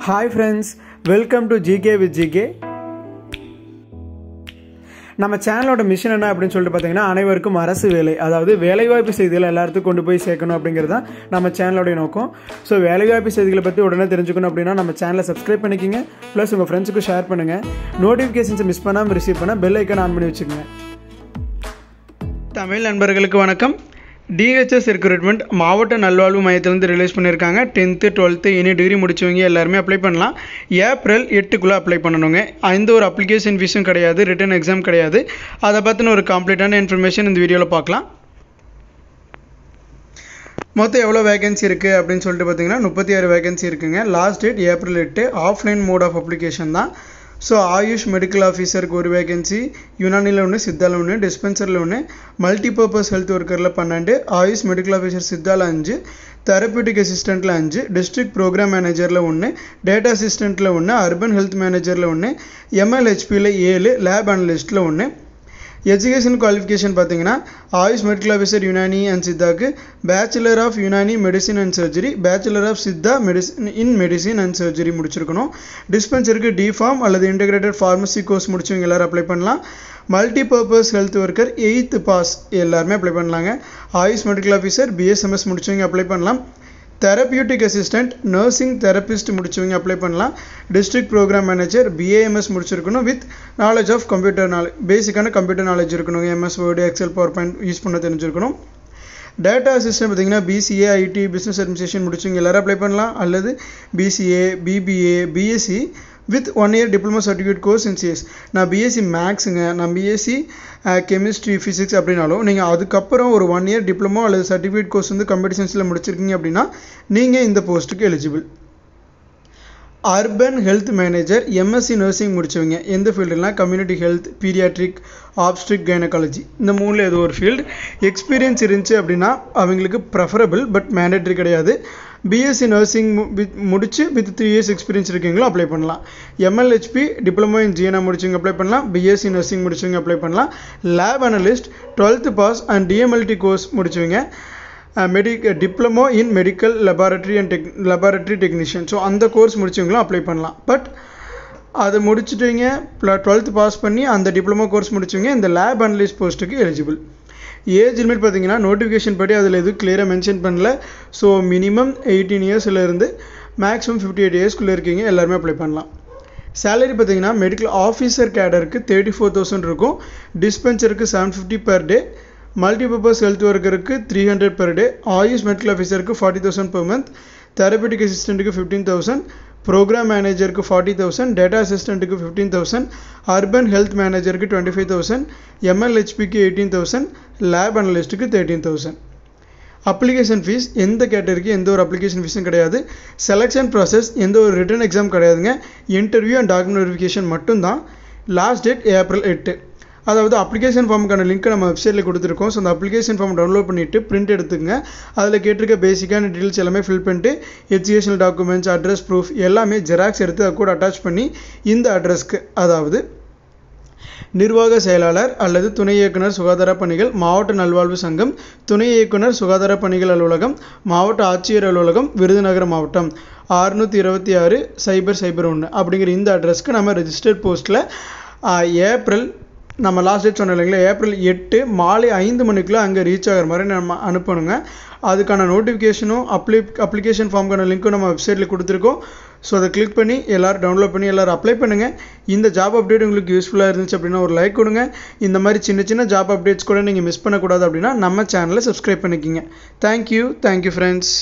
Hi friends, welcome to GK with GK. நம்ம சேனலோட mission என்ன அப்படின்னு சொல்லிட்டு பார்த்தீங்கன்னா அனைவருக்கும் அரசு வேலை, அதாவது வேலைவாய்ப்பு செய்திகளை எல்லாத்துக்கும் கொண்டு போய் சேர்க்கணும் அப்படிங்கிறது தான் நம்ம சேனலோடைய நோக்கம். ஸோ வேலைவாய்ப்பு செய்திகளை பற்றி உடனே தெரிஞ்சுக்கணும் அப்படின்னா நம்ம சேனலை சப்ஸ்கிரைப் பண்ணிக்கிங்க, ப்ளஸ் உங்கள் ஃப்ரெண்ட்ஸுக்கும் ஷேர் பண்ணுங்கள். நோட்டிஃபிகேஷன்ஸை மிஸ் பண்ணாமல் ரிசீவ் பண்ண பெல் ஐக்கான் ஆன் பண்ணி வச்சுக்கோங்க. தமிழ் நண்பர்களுக்கு வணக்கம். டிஹெச்எஸ் ரெக்ரூட்மெண்ட் மாவட்ட நல்வாழ்வு மையத்திலேருந்து ரிலீஸ் பண்ணியிருக்காங்க. 10th 12th இனி டிகிரி முடிச்சவங்க எல்லாருமே அப்ளை பண்ணலாம். ஏப்ரல் 8க்குள்ளே அப்ளை பண்ணணுங்க. எந்த ஒரு அப்ளிகேஷன் ஃபீஸும் கிடையாது, ரிட்டன் எக்ஸாம் கிடையாது. அதை பற்றின ஒரு கம்ப்ளீட்டான இன்ஃபர்மேஷன் இந்த வீடியோவில் பார்க்கலாம். மொத்தம் எவ்வளோ வேகன்சி இருக்குது அப்படின்னு சொல்லிட்டு பார்த்தீங்கன்னா 36 வேகன்சி இருக்குங்க. Last date April 8. Offline mode of application தான். ஸோ ஆயுஷ் மெடிக்கல் ஆஃபீஸருக்கு ஒரு வேகன்சி, யுனானியில் ஒன்று, சித்தாவில் ஒன்று, டிஸ்பென்சரில் ஒன்று, மல்டிபர்பஸ் ஹெல்த் ஒர்க்கரில் 12, ஆயுஷ் மெடிக்கல் ஆஃபீஸர் சித்தாவில் 5, தெரப்யூட்டிக் அசிஸ்டண்ட்டில் 5, டிஸ்ட்ரிக்ட் ப்ரோக்ராம் மேனேஜரில் 1, டேட்டா அசிஸ்டண்ட்டில் 1, அர்பன் ஹெல்த் மேனேஜரில் 1, எம்எல்ஹெச்பியில் 7, லேப் அனலிஸ்ட்டில் 1. எஜுகேஷன் குவாலிஃபிகேஷன் பார்த்தீங்கன்னா Ayush medical officer Unani and சித்தாக்கு bachelor of Unani medicine and surgery, bachelor of Siddha medicine and surgery முடிச்சிருக்கணும். டிஸ்பென்சருக்கு டிஃபார்ம் அல்லது இன்டெகிரேட்டட் ஃபார்மசி கோர்ஸ் முடிச்சவங்க எல்லாரும் அப்ளை பண்ணலாம். Multipurpose health worker 8th pass எல்லாருமே அப்ளை பண்ணலாங்க. ஆயுஷ் மெடிக்கல் ஆஃபீஸர் பிஎஸ்எம்எஸ் முடிச்சவங்க அப்ளை பண்ணலாம். தெரப்யூட்டிக் அசிஸ்டண்ட் நர்சிங் தெரபிஸ்ட் முடிச்சவங்க அப்ளை பண்ணலாம். டிஸ்ட்ரிக்ட் ப்ரோக்ராம் மேனேஜர் பிஏஎம்எஸ் முடிச்சிருக்கணும் வித் நாலேஜ் ஆஃப் கம்ப்யூட்டர் பேசிக்கான கம்ப்யூட்டர் நாலேஜ் இருக்கணும். MS Word, Excel, PowerPoint use பண்ண தெரிஞ்சிருக்கணும். டேட்டா அசிஸ்டன்ட் பார்த்தீங்கன்னா பிசிஏ, ஐடி, பிஸ்னஸ் அட்மினிஸ்ட்ரேஷன் முடிச்சவங்க எல்லாரும் அப்ளை பண்ணலாம். அல்லது PCA, BBA, BSc with 1 year diploma certificate course in CS. நான் பிஎஸ்சி மேக்ஸுங்க, நான் பிஎஸ்சி கெமிஸ்ட்ரி, ஃபிசிக்ஸ் அப்படின்னாலும் நீங்கள் அதுக்கப்புறம் ஒரு 1 year டிப்ளமோ அல்லது சர்டிஃபிகேட் கோர்ஸ் வந்து கம்பெடிஷன்ஸில் முடிச்சிருக்கீங்க அப்படின்னா நீங்கள் இந்த போஸ்ட்டுக்கு eligible. Urban health manager MSc nursing முடிச்சவங்க எந்த ஃபீல்டுனா community health, paediatric, obstetric, gynaecology இந்த மூணில் ஏதோ ஒரு ஃபீல்டு எக்ஸ்பீரியன்ஸ் இருந்துச்சு அப்படின்னா அவங்களுக்கு ப்ரெஃபரபிள், பட் மேண்டேட்ரி கிடையாது. பிஎஸ்சி நர்சிங் முடிச்சு வித் 3 years எக்ஸ்பீரியன்ஸ் இருக்கீங்களோ அப்ளை பண்ணலாம். எம்எல்ஹெச்பி டிப்ளமோ இன் ஜிஎன்ஆ முடிச்சவங்க அப்ளை பண்ணலாம். பிஎஸ்சி நர்சிங் முடிச்சவங்க அப்ளை பண்ணலாம். Lab analyst 12th pass and DMLT course முடிச்சவங்க, diploma in medical laboratory and laboratory technician, so அந்த கோர்ஸ் முடிச்சவங்களும் அப்ளை பண்ணலாம். பட் அதை முடிச்சுட்டீங்க 12th பாஸ் பண்ணி அந்த டிப்ளமோ கோர்ஸ் முடிச்சவங்க இந்த லேப் அனலிஸ்ட் போஸ்ட்டுக்கு எலிஜிபிள். ஏஜ் லிமிட் பார்த்தீங்கன்னா நோட்டிஃபிகேஷன் படி அதில் எதுவும் கிளியராக மென்ஷன் பண்ணல. ஸோ மினிமம் 18 yearsலேருந்து மேக்ஸிமம் 58 yearsக்குள்ளே இருக்கீங்க எல்லாருமே அப்ளை பண்ணலாம். சேலரி பார்த்தீங்கன்னா மெடிக்கல் ஆஃபீஸர் கேடருக்கு 34,000 இருக்கும். டிஸ்பென்சருக்கு 750 per day, மல்டிபர்பஸ் ஹெல்த் ஒர்க்கருக்கு 300 per day, ஆயுஷ் மெடிக்கல் ஆஃபீஸருக்கு 40,000 per month, தெரப்யூட்டிக் அசிஸ்டண்ட்டுக்கு 15,000, ப்ரோக்ராம் மேனேஜருக்கு 40,000, டேட்டா அசிஸ்டண்ட்டுக்கு 15,000, அர்பன் ஹெல்த் மேனேஜருக்கு 25,000, எம்எல்ஹெச்பிக்கு 18,000, லேப் அனலிஸ்ட்டுக்கு 13,000. அப்ளிகேஷன் ஃபீஸ் எந்த கேட்டகரிக்கு எந்த ஒரு அப்ளிகேஷன் ஃபீஸும் கிடையாது. செலெக்ஷன் ப்ராசஸ் எந்த ஒரு ரிட்டன் எக்ஸாம் கிடையாதுங்க. இன்டர்வியூ அண்ட் டாக்குமெண்ட் வெரிஃபிகேஷன் மட்டும்தான். Last date April 8. அதாவது அப்ளிகேஷன் ஃபார்முக்கான லிங்க் நம்ம வெப்சைட்டில் கொடுத்துருக்கோம். ஸோ அந்த அப்ளிகேஷன் ஃபார்ம் டவுன்லோட் பண்ணிவிட்டு பிரிண்ட் எடுத்துக்கங்க. அதில் கேட்டிருக்க பேசிக்கான டீட்டெயில்ஸ் எல்லாமே ஃபில் பண்ணிட்டு எஜுகேஷனல் டாக்குமெண்ட்ஸ், அட்ரஸ் ப்ரூஃப் எல்லாமே ஜெராக்ஸ் எடுத்து அதை கூட அட்டாச் பண்ணி இந்த அட்ரஸ்க்கு, அதாவது நிர்வாக செயலாளர் அல்லது துணை இயக்குனர் சுகாதார பணிகள், மாவட்ட நல்வாழ்வு சங்கம், துணை இயக்குனர் சுகாதார பணிகள் அலுவலகம், மாவட்ட ஆட்சியர் அலுவலகம், விருதுநகர் மாவட்டம் 626-001 அப்படிங்கிற இந்த அட்ரஸ்க்கு நம்ம ரெஜிஸ்டர்ட் போஸ்ட்டில் ஏப்ரல், நம்ம லாஸ்ட் டேட் சொன்னோம் இல்லைங்களா, ஏப்ரல் 8 மாலை 5 மணிக்குள்ளே அங்கே ரீச் ஆகிற மாதிரி நம்ம அனுப்பணுங்க. அதுக்கான நோட்டிஃபிகேஷனும் அப்ளிகேஷன் ஃபார்முக்கான லிங்க்கும் நம்ம வெப்சைட்டில் கொடுத்துருக்கோம். ஸோ அதை கிளிக் பண்ணி எல்லோரும் டவுன்லோட் பண்ணி எல்லோரும் அப்ளை பண்ணுங்கள். இந்த ஜாப் அப்டேட் உங்களுக்கு யூஸ்ஃபுல்லாக இருந்துச்சு அப்படின்னா ஒரு லைக் கொடுங்க. இந்த மாதிரி சின்ன சின்ன ஜாப் அப்டேட்ஸ் கூட நீங்கள் மிஸ் பண்ணக்கூடாது அப்படின்னா நம்ம சேனலை சப்ஸ்கிரைப் பண்ணிக்கிங்க. Thank you friends.